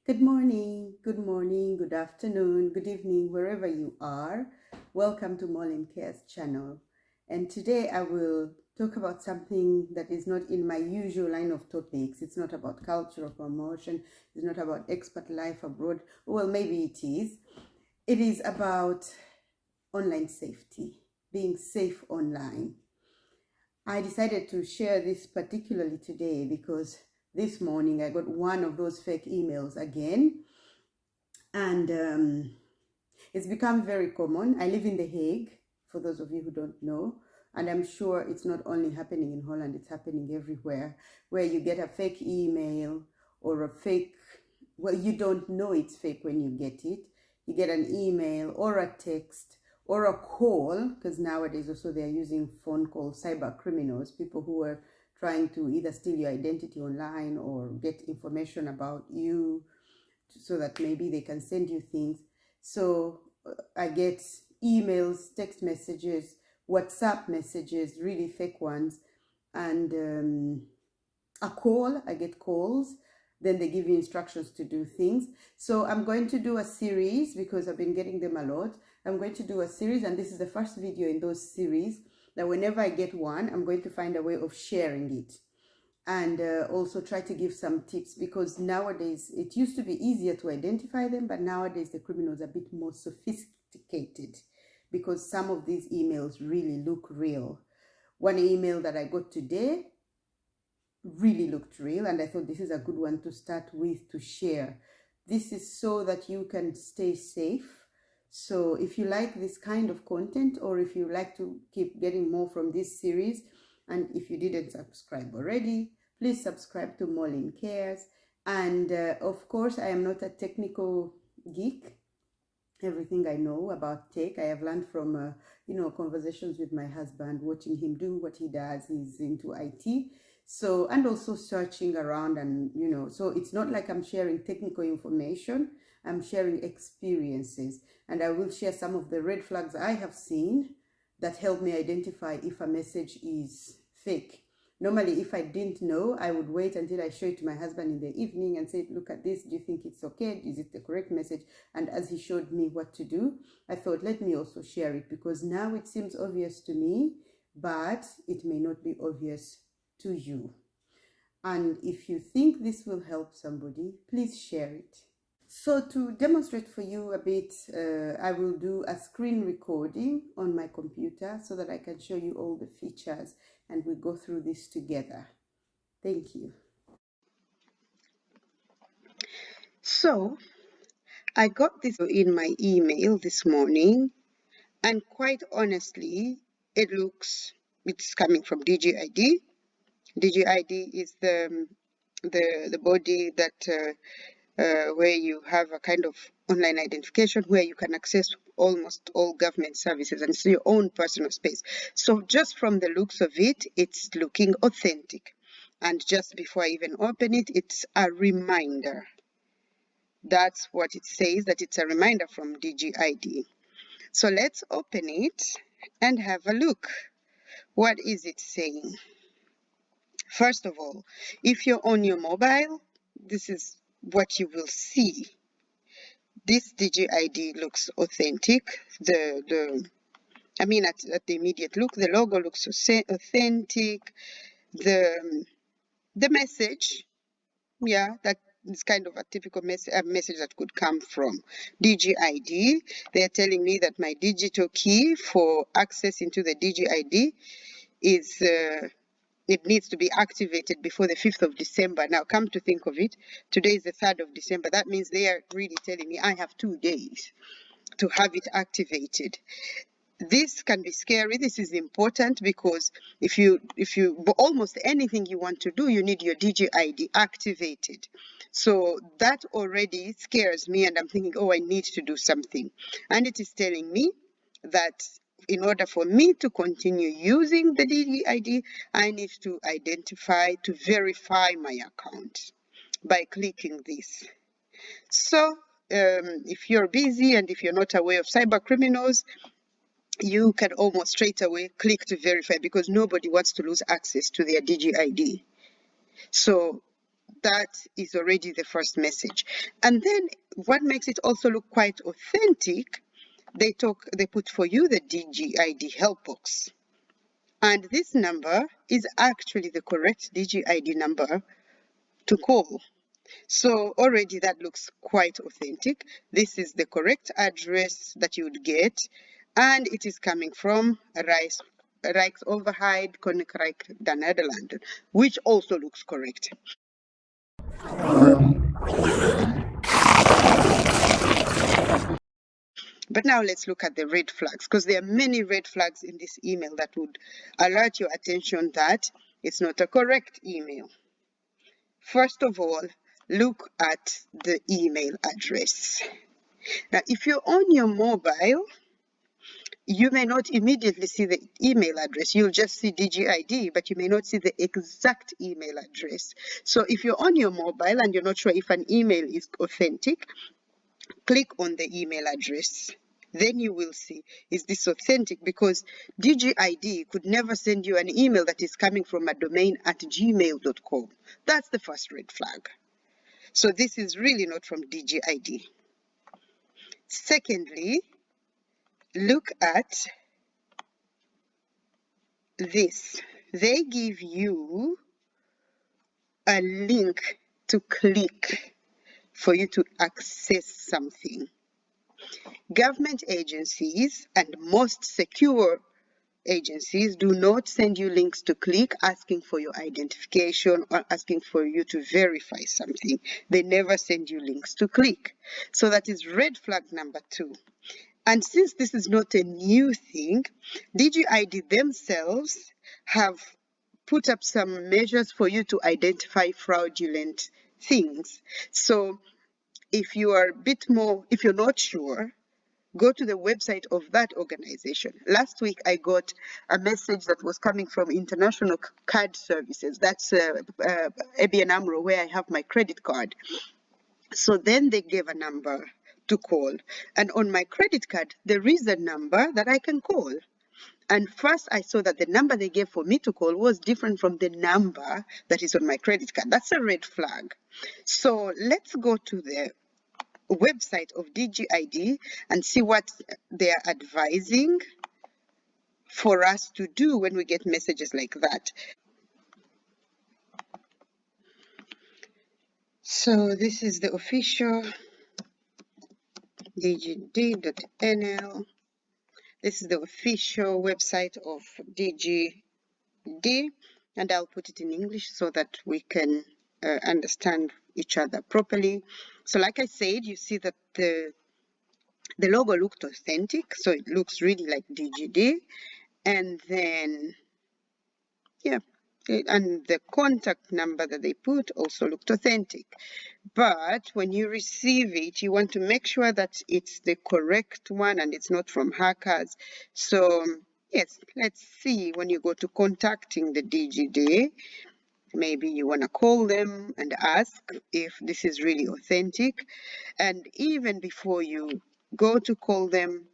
Good morning, good afternoon, good evening, wherever you are. Welcome to Molin Care's channel. And today I will talk about something that is not in my usual line of topics. It's not about cultural promotion. It's not about expat life abroad. Well, maybe it is. It is about online safety, being safe online. I decided to share this particularly today because this morning I got one of those fake emails again, and it's become very common. I live in The Hague, for those of you who don't know, and I'm sure it's not only happening in Holland, it's happening everywhere, where you get a fake email or a fake, well, you don't know it's fake when you get it. You get an email or a text or a call, because nowadays also they're using phone calls, cyber criminals, people who are trying to either steal your identity online or get information about you so that maybe they can send you things. So I get emails, text messages, WhatsApp messages, really fake ones, and a call. I get calls. Then they give you instructions to do things. So I'm going to do a series because I've been getting them a lot. I'm going to do a series, and this is the first video in those series, that whenever I get one, I'm going to find a way of sharing it, and also try to give some tips, because nowadays it used to be easier to identify them, but nowadays the criminals are a bit more sophisticated because some of these emails really look real. One email that I got today really looked real, and I thought this is a good one to start with, to share. This is so that you can stay safe. So if you like this kind of content, or if you like to keep getting more from this series, and if you didn't subscribe already, please subscribe to Molin Cares. And of course, I am not a technical geek. Everything I know about tech, I have learned from, conversations with my husband, watching him do what he does. He's into IT. So, and also searching around, and, so it's not like I'm sharing technical information. I'm sharing experiences, and I will share some of the red flags I have seen that help me identify if a message is fake. Normally, if I didn't know, I would wait until I show it to my husband in the evening and say, look at this, do you think it's okay? Is it the correct message? And as he showed me what to do, I thought, let me also share it, because now it seems obvious to me, but it may not be obvious to you. And if you think this will help somebody, please share it. So to demonstrate for you a bit, I will do a screen recording on my computer so that I can show you all the features, and we go through this together. Thank you. So I got this in my email this morning, and quite honestly, it's coming from DGID. DGID is the body that where you have a kind of online identification where you can access almost all government services, and it's your own personal space. So just from the looks of it, it's looking authentic. And just before I even open it, it's a reminder. That's what it says, that it's a reminder from DGID. So let's open it and have a look. What is it saying? First of all, if you're on your mobile, this is what you will see. This DGID looks authentic. At the immediate look, the logo looks authentic. The message, that is kind of a typical message that could come from DGID. They're telling me that my digital key for access into the DGID is it needs to be activated before the 5th of December. Now, come to think of it, today is the 3rd of December. That means they are really telling me I have 2 days to have it activated. This can be scary. This is important because if you almost anything you want to do, you need your DGID activated. So that already scares me, and I'm thinking, oh, I need to do something. And it is telling me that in order for me to continue using the DGID, I need to verify my account by clicking this. So if you're busy and if you're not aware of cyber criminals, you can almost straight away click to verify, because nobody wants to lose access to their DGID. So that is already the first message. And then what makes it also look quite authentic, they put for you the DGID help box. And this number is actually the correct DGID number to call. So already that looks quite authentic. This is the correct address that you would get, and it is coming from Rijksoverheid Koninkrijk der Nederlanden, which also looks correct. But now let's look at the red flags, because there are many red flags in this email that would alert your attention that it's not a correct email. First of all, look at the email address. Now, if you're on your mobile, you may not immediately see the email address. You'll just see DGID, but you may not see the exact email address. So if you're on your mobile and you're not sure if an email is authentic, click on the email address. Then you will see, is this authentic? Because DGID could never send you an email that is coming from a domain at gmail.com. That's the first red flag. So this is really not from DGID. Secondly, look at this. They give you a link to click for you to access something. Government agencies and most secure agencies do not send you links to click asking for your identification or asking for you to verify something. They never send you links to click. So that is red flag number 2. And since this is not a new thing, DGID themselves have put up some measures for you to identify fraudulent things. So if you are if you're not sure, go to the website of that organization. Last week, I got a message that was coming from International Card Services. That's ABN AMRO, where I have my credit card. So then they gave a number to call. And on my credit card, there is a number that I can call. And first I saw that the number they gave for me to call was different from the number that is on my credit card. That's a red flag. So let's go to the website of DGID and see what they are advising for us to do when we get messages like that. So this is the official dgd.nl. This is the official website of DGD, and I'll put it in English so that we can understand each other properly. So like I said, you see that the logo looked authentic, so it looks really like DGD. And then, yeah, and the contact number that they put also looked authentic. But when you receive it, you want to make sure that it's the correct one and it's not from hackers. So yes, let's see, when you go to contacting the DGD, maybe you want to call them and ask if this is really authentic. And even before you go to call them,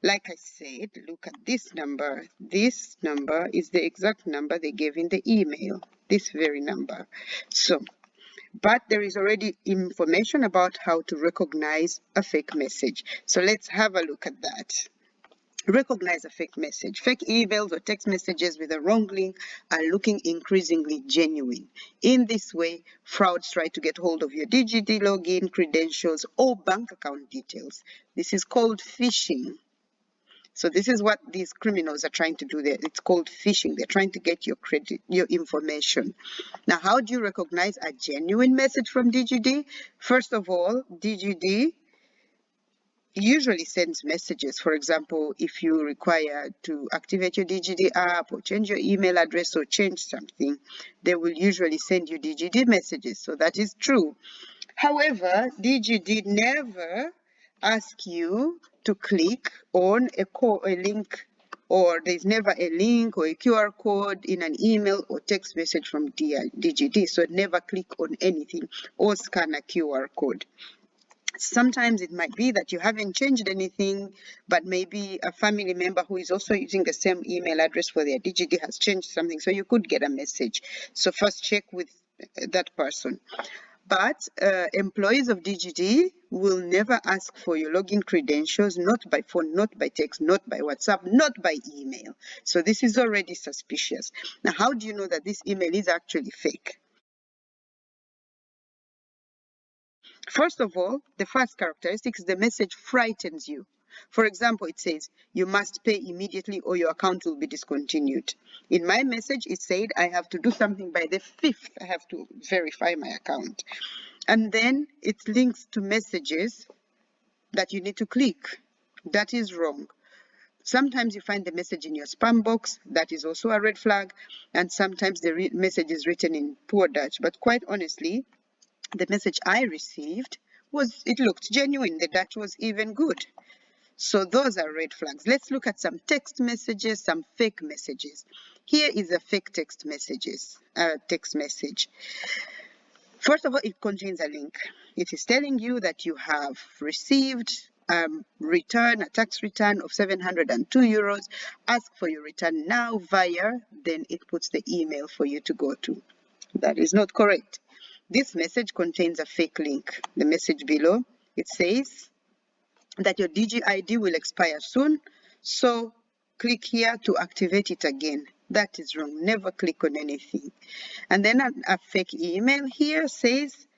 like I said, look at this number. This number is the exact number they gave in the email, this very number. So, but there is already information about how to recognize a fake message. So let's have a look at that. Recognize a fake message. Fake emails or text messages with a wrong link are looking increasingly genuine. In this way, frauds try to get hold of your DGD login, credentials, or bank account details. This is called phishing. So this is what these criminals are trying to do there. It's called phishing. They're trying to get your information. Now, how do you recognize a genuine message from DGD? First of all, DGD usually sends messages. For example, if you require to activate your DGD app or change your email address or change something, they will usually send you DGD messages. So that is true. However, DGD never ask you to click on a link, or there's never a link or a QR code in an email or text message from DGD. So never click on anything or scan a QR code. Sometimes it might be that you haven't changed anything, but maybe a family member who is also using the same email address for their DGD has changed something, so you could get a message. So first check with that person. But employees of DGD will never ask for your login credentials, not by phone, not by text, not by WhatsApp, not by email. So this is already suspicious. Now, how do you know that this email is actually fake? First of all, the first characteristic is the message frightens you. For example, it says, you must pay immediately or your account will be discontinued. In my message, it said I have to do something by the 5th. I have to verify my account. And then it links to messages that you need to click. That is wrong. Sometimes you find the message in your spam box. That is also a red flag. And sometimes the message is written in poor Dutch. But quite honestly, the message I received it looked genuine. The Dutch was even good. So those are red flags. Let's look at some text messages, some fake messages. Here is a fake text message. First of all, it contains a link. It is telling you that you have received a tax return of 702 euros. Ask for your return now via, then it puts the email for you to go to. That is not correct. This message contains a fake link. The message below, it says that your DG ID will expire soon, so click here to activate it again. That is wrong. Never click on anything. And then a fake email here says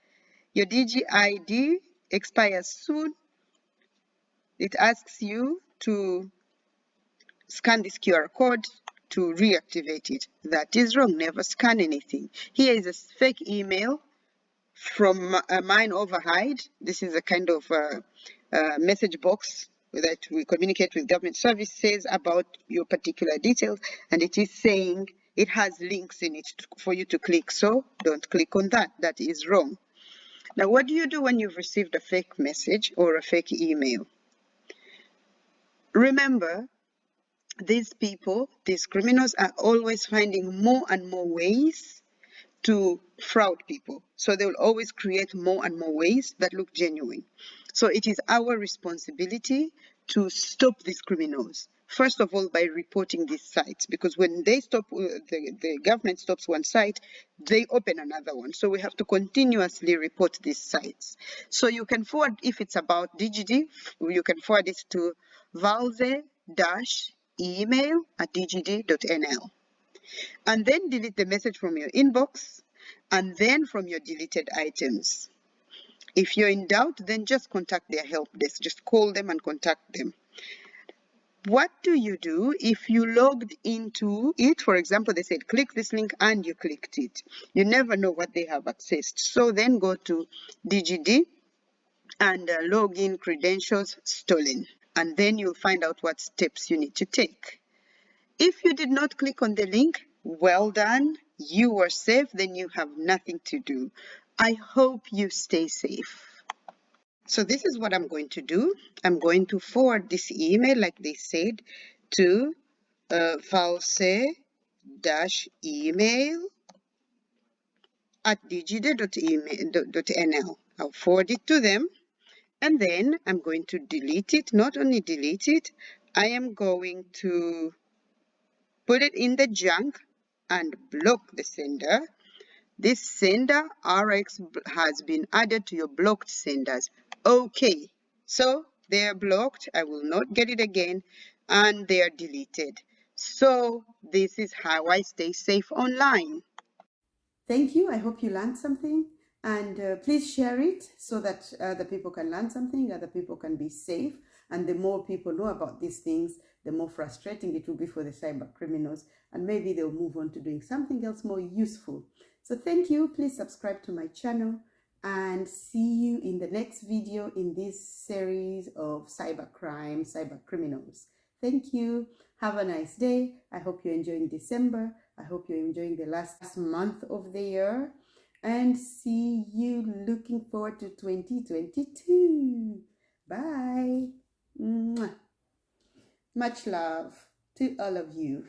your DG ID expires soon. It asks you to scan this QR code to reactivate it. That is wrong. Never scan anything. Here is a fake email from Mine Overhide. This is a kind of message box that we communicate with government services about your particular details, and it is saying it has links in it for you to click, so don't click on that. That is wrong. Now, what do you do when you've received a fake message or a fake email? Remember, these criminals are always finding more and more ways to fraud people. So they will always create more and more ways that look genuine. So it is our responsibility to stop these criminals. First of all, by reporting these sites, because when they stop, the government stops one site, they open another one. So we have to continuously report these sites. So you can forward, if it's about DGD, you can forward it to valze-email@dgd.nl. And then delete the message from your inbox and then from your deleted items. If you're in doubt, then just contact their help desk. Just call them and contact them. What do you do if you logged into it? For example, they said, click this link and you clicked it. You never know what they have accessed. So then go to DGD and login credentials stolen. And then you'll find out what steps you need to take. If you did not click on the link, well done. You are safe. Then you have nothing to do. I hope you stay safe. So this is what I'm going to do. I'm going to forward this email, like they said, to valse-email@dgd.nl. I'll forward it to them. And then I'm going to delete it. Not only delete it, I am going to put it in the junk and block the sender. This sender RX has been added to your blocked senders. Okay, so they are blocked. I will not get it again, and they are deleted. So this is how I stay safe online. Thank you. I hope you learned something. And please share it so that other people can learn something, other people can be safe. And the more people know about these things, the more frustrating it will be for the cyber criminals. And maybe they'll move on to doing something else more useful. So thank you. Please subscribe to my channel and see you in the next video in this series of cybercrime, cyber criminals. Thank you. Have a nice day. I hope you're enjoying December. I hope you're enjoying the last month of the year. And see you, looking forward to 2022. Bye. Mwah. Much love to all of you.